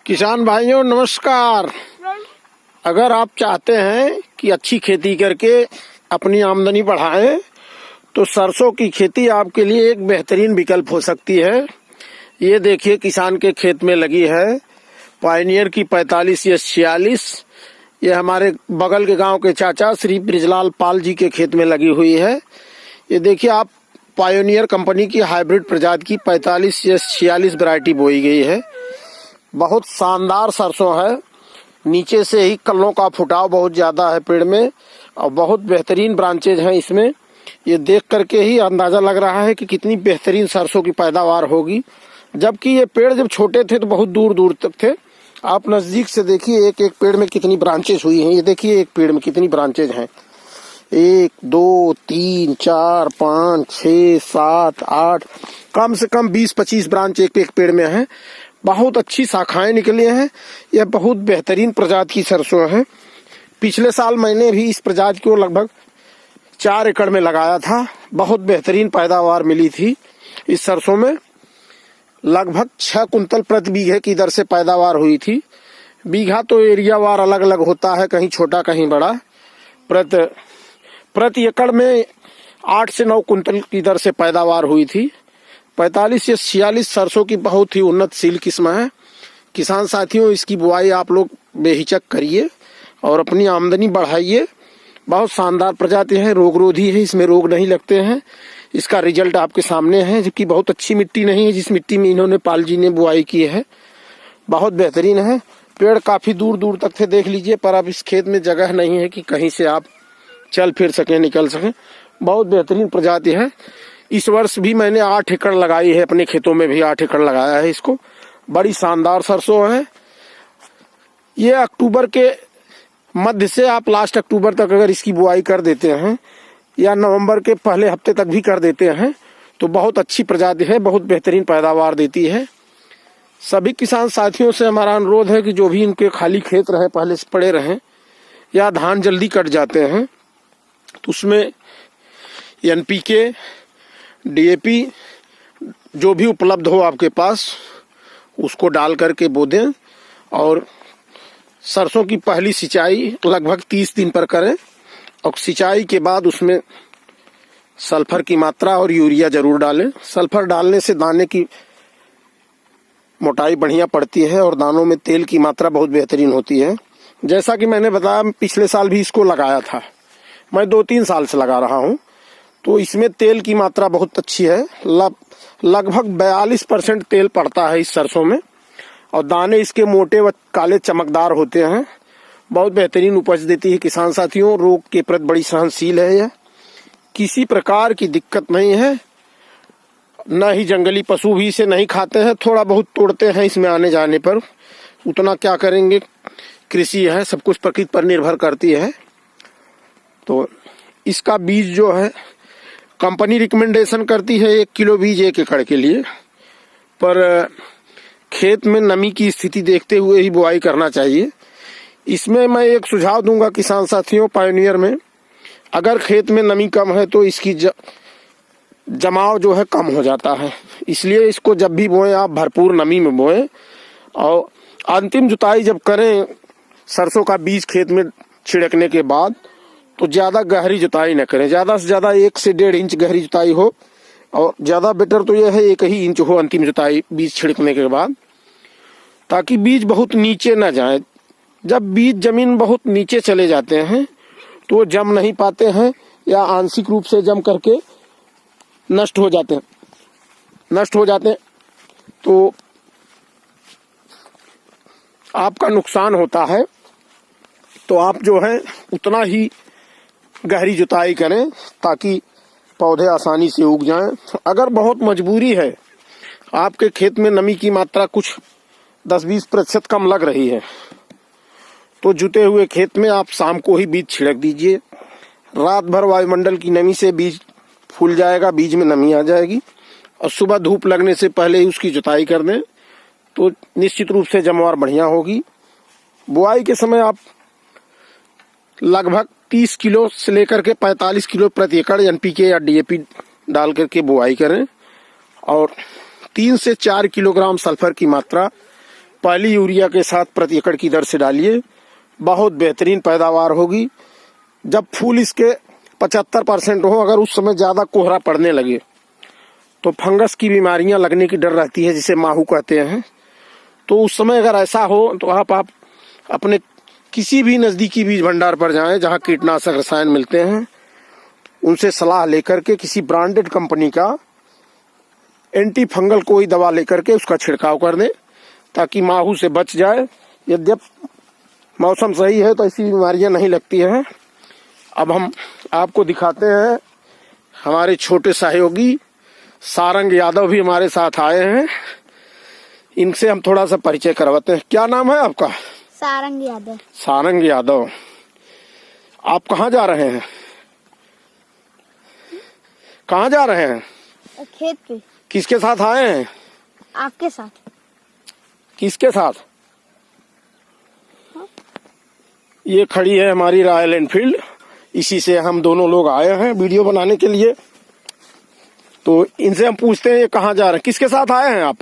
किसान भाइयों नमस्कार। अगर आप चाहते हैं कि अच्छी खेती करके अपनी आमदनी बढ़ाएं तो सरसों की खेती आपके लिए एक बेहतरीन विकल्प हो सकती है। ये देखिए किसान के खेत में लगी है पायनियर की 45 या 46। ये हमारे बगल के गांव के चाचा श्री ब्रिजलाल पाल जी के खेत में लगी हुई है। ये देखिए आप पायनियर कंपनी की हाइब्रिड प्रजाति की 45 या 46 वैरायटी बोई गई है। बहुत शानदार सरसों है। नीचे से ही कल्लों का फुटाव बहुत ज्यादा है पेड़ में और बहुत बेहतरीन ब्रांचेज हैं इसमें। ये देख करके ही अंदाजा लग रहा है कि कितनी बेहतरीन सरसों की पैदावार होगी। जबकि ये पेड़ जब छोटे थे तो बहुत दूर दूर तक थे। आप नजदीक से देखिए एक एक पेड़ में कितनी ब्रांचेज हुई हैं। ये देखिए एक पेड़ में कितनी ब्रांचेज हैं, 1 2 3 4 5 6 7 8, कम से कम 20-25 ब्रांच एक एक पेड़ में है। बहुत अच्छी शाखाएं निकली हैं। यह बहुत बेहतरीन प्रजाति की सरसों है। पिछले साल मैंने भी इस प्रजाति को लगभग 4 एकड़ में लगाया था। बहुत बेहतरीन पैदावार मिली थी इस सरसों में। लगभग 6 कुंतल प्रति बीघे की दर से पैदावार हुई थी। बीघा तो एरिया वार अलग अलग होता है, कहीं छोटा कहीं बड़ा। प्रति एकड़ में 8 से 9 कुंतल की दर से पैदावार हुई थी। 45 या 46 सरसों की बहुत ही उन्नतशील किस्म है। किसान साथियों, इसकी बुआई आप लोग बेहिचक करिए और अपनी आमदनी बढ़ाइए। बहुत शानदार प्रजाति है, रोगरोधी है, इसमें रोग नहीं लगते हैं। इसका रिजल्ट आपके सामने है। जबकि बहुत अच्छी मिट्टी नहीं है जिस मिट्टी में इन्होंने पाल जी ने बुआई की है। बहुत बेहतरीन है। पेड़ काफी दूर दूर तक थे, देख लीजिए, पर अब इस खेत में जगह नहीं है कि कहीं से आप चल फिर सके, निकल सके। बहुत बेहतरीन प्रजाति है। इस वर्ष भी मैंने 8 एकड़ लगाई है, अपने खेतों में भी 8 एकड़ लगाया है इसको। बड़ी शानदार सरसों है। ये अक्टूबर के मध्य से आप लास्ट अक्टूबर तक अगर इसकी बुआई कर देते हैं या नवंबर के पहले हफ्ते तक भी कर देते हैं तो बहुत अच्छी प्रजाति है, बहुत बेहतरीन पैदावार देती है। सभी किसान साथियों से हमारा अनुरोध है कि जो भी इनके खाली खेत रहे पहले से पड़े रहें या धान जल्दी कट जाते हैं तो उसमें NPK DAP जो भी उपलब्ध हो आपके पास उसको डाल करके बो दें। और सरसों की पहली सिंचाई लगभग 30 दिन पर करें और सिंचाई के बाद उसमें सल्फर की मात्रा और यूरिया जरूर डालें। सल्फर डालने से दाने की मोटाई बढ़िया पड़ती है और दानों में तेल की मात्रा बहुत बेहतरीन होती है। जैसा कि मैंने बताया, पिछले साल भी इसको लगाया था। मैं 2-3 साल से लगा रहा हूँ तो इसमें तेल की मात्रा बहुत अच्छी है। लगभग 42% तेल पड़ता है इस सरसों में और दाने इसके मोटे व काले चमकदार होते हैं। बहुत बेहतरीन उपज देती है किसान साथियों। रोग के प्रति बड़ी सहनशील है। यह किसी प्रकार की दिक्कत नहीं है। न ही जंगली पशु भी इसे नहीं खाते हैं। थोड़ा बहुत तोड़ते हैं इसमें आने जाने पर, उतना क्या करेंगे, कृषि है, सब कुछ प्रकृति पर निर्भर करती है। तो इसका बीज जो है कंपनी रिकमेंडेशन करती है 1 किलो बीज 1 एकड़ के लिए, पर खेत में नमी की स्थिति देखते हुए ही बुआई करना चाहिए। इसमें मैं एक सुझाव दूंगा किसान साथियों, पायोनियर में अगर खेत में नमी कम है तो इसकी जमाव जो है कम हो जाता है। इसलिए इसको जब भी बोएं आप भरपूर नमी में बोएं। और अंतिम जुताई जब करें सरसों का बीज खेत में छिड़कने के बाद तो ज्यादा गहरी जुताई न करें। ज्यादा से ज्यादा 1 से 1.5 इंच गहरी जुताई हो और ज्यादा बेटर तो यह है 1 ही इंच हो अंतिम जुताई बीज छिड़कने के बाद, ताकि बीज बहुत नीचे न जाए। जब बीज जमीन बहुत नीचे चले जाते हैं तो जम नहीं पाते हैं या आंशिक रूप से जम करके नष्ट हो जाते हैं तो आपका नुकसान होता है। तो आप जो है उतना ही गहरी जुताई करें ताकि पौधे आसानी से उग जाएं। अगर बहुत मजबूरी है, आपके खेत में नमी की मात्रा कुछ 10-20% कम लग रही है तो जुते हुए खेत में आप शाम को ही बीज छिड़क दीजिए। रात भर वायुमंडल की नमी से बीज फूल जाएगा, बीज में नमी आ जाएगी और सुबह धूप लगने से पहले ही उसकी जुताई कर दें तो निश्चित रूप से जमावर बढ़िया होगी। बुआई के समय आप लगभग 30 किलो से लेकर के 45 किलो प्रति एकड़ NPK या DAP डाल करके बुआई करें और 3 से 4 किलोग्राम सल्फर की मात्रा पहली यूरिया के साथ प्रति एकड़ की दर से डालिए, बहुत बेहतरीन पैदावार होगी। जब फूल इसके 75% हो, अगर उस समय ज़्यादा कोहरा पड़ने लगे तो फंगस की बीमारियां लगने की डर रहती है, जिसे माहू कहते हैं। तो उस समय अगर ऐसा हो तो आप अपने किसी भी नज़दीकी बीज भंडार पर जाएं जहां कीटनाशक रसायन मिलते हैं, उनसे सलाह लेकर के किसी ब्रांडेड कंपनी का एंटी फंगल कोई दवा लेकर के उसका छिड़काव कर दें, ताकि माहू से बच जाए। यद्यप मौसम सही है तो ऐसी बीमारियां नहीं लगती हैं। अब हम आपको दिखाते हैं, हमारे छोटे सहयोगी सारंग यादव भी हमारे साथ आए हैं, इनसे हम थोड़ा सा परिचय करवाते हैं। क्या नाम है आपका? सारंग यादव। सारंग यादव, आप कहाँ जा रहे हैं? कहाँ जा रहे हैं? खेत पे। किसके साथ आए हैं? आपके साथ। किसके साथ? ये खड़ी है हमारी रॉयल एनफील्ड, इसी से हम दोनों लोग आए हैं वीडियो बनाने के लिए। तो इनसे हम पूछते हैं ये कहाँ जा रहे हैं, किसके साथ आए हैं आप?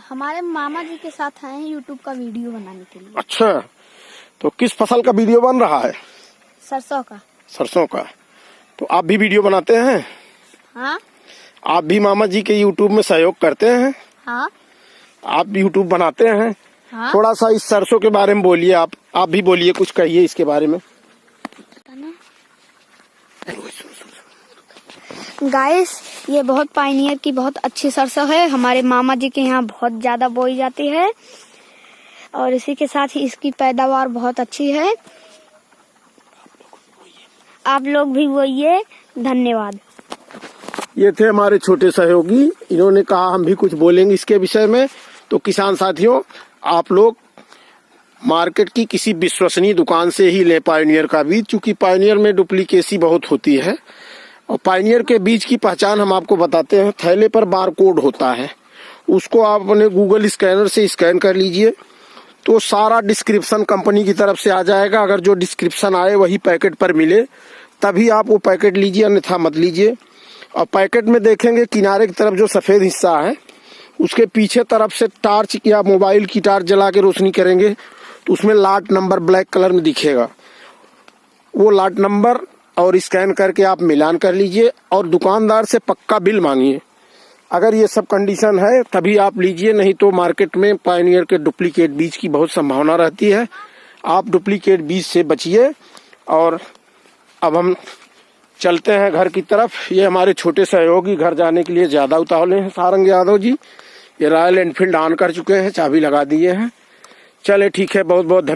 हमारे मामा जी के साथ आए हैं यूट्यूब का वीडियो बनाने के लिए। अच्छा, तो किस फसल का वीडियो बन रहा है? सरसों का। सरसों का। तो आप भी वीडियो बनाते हैं? हाँ। आप भी मामा जी के यूट्यूब में सहयोग करते हैं? हाँ। आप भी यूट्यूब बनाते हैं? हाँ। थोड़ा सा इस सरसों के बारे में बोलिए, आप भी बोलिए, कुछ कहिए इसके बारे में। गाइस, ये बहुत पायनियर की बहुत अच्छी सरसों है, हमारे मामा जी के यहाँ बहुत ज्यादा बोई जाती है और इसी के साथ ही इसकी पैदावार बहुत अच्छी है। आप लोग भी बोइए। धन्यवाद। ये थे हमारे छोटे सहयोगी, इन्होंने कहा हम भी कुछ बोलेंगे इसके विषय में। तो किसान साथियों, आप लोग मार्केट की किसी विश्वसनीय दुकान से ही लें पायनियर का बीज, क्योंकि पायनियर में डुप्लीकेसी बहुत होती है। और पायनियर के बीज की पहचान हम आपको बताते हैं, थैले पर बारकोड होता है, उसको आप अपने गूगल स्कैनर से स्कैन कर लीजिए तो सारा डिस्क्रिप्शन कंपनी की तरफ से आ जाएगा। अगर जो डिस्क्रिप्शन आए वही पैकेट पर मिले तभी आप वो पैकेट लीजिए, अन्यथा मत लीजिए। और पैकेट में देखेंगे किनारे की तरफ जो सफेद हिस्सा है, उसके पीछे तरफ से टार्च या मोबाइल की टार्च जला के रोशनी करेंगे तो उसमें लाट नंबर ब्लैक कलर में दिखेगा। वो लाट नंबर और स्कैन करके आप मिलान कर लीजिए और दुकानदार से पक्का बिल मांगिए। अगर ये सब कंडीशन है तभी आप लीजिए, नहीं तो मार्केट में पायनियर के डुप्लीकेट बीज की बहुत संभावना रहती है। आप डुप्लीकेट बीज से बचिए। और अब हम चलते हैं घर की तरफ। ये हमारे छोटे सहयोगी घर जाने के लिए ज्यादा उतावले हैं। सारंग यादव जी ये रॉयल एनफील्ड ऑन कर चुके हैं, चाबी लगा दिए हैं। चले ठीक है, बहुत बहुत धन्यवाद।